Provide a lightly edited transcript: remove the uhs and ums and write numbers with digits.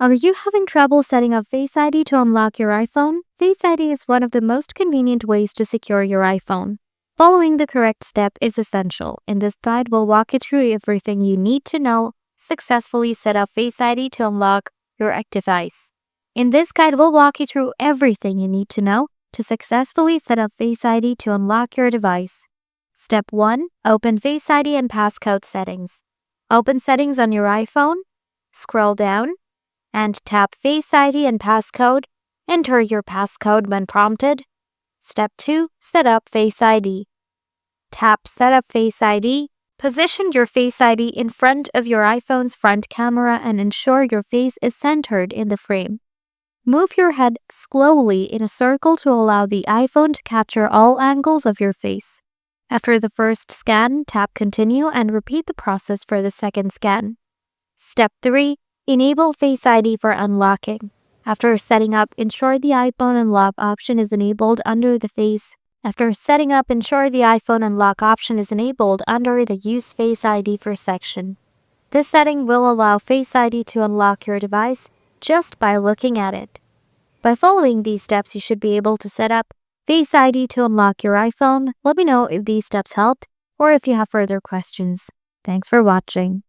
Are you having trouble setting up Face ID to unlock your iPhone? Face ID is one of the most convenient ways to secure your iPhone. Following the correct step is essential. In this guide, we'll walk you through everything you need to know successfully set up Face ID to unlock your device. In this guide, we'll walk you through everything you need to know to successfully set up Face ID to unlock your device. Step 1. Open Face ID and passcode settings. Open Settings on your iPhone, scroll down, and tap Face ID and passcode. Enter your passcode when prompted. Step 2. Set up Face ID. Tap Set up Face ID. Position your Face ID in front of your iPhone's front camera and ensure your face is centered in the frame. Move your head slowly in a circle to allow the iPhone to capture all angles of your face. After the first scan, tap Continue and repeat the process for the second scan. Step 3. Enable Face ID for unlocking. After setting up, ensure the iPhone Unlock option is enabled under the Face. After setting up, ensure the iPhone Unlock option is enabled under the Use Face ID for section. This setting will allow Face ID to unlock your device just by looking at it. By following these steps, you should be able to set up Face ID to unlock your iPhone. Let me know if these steps helped or if you have further questions. Thanks for watching.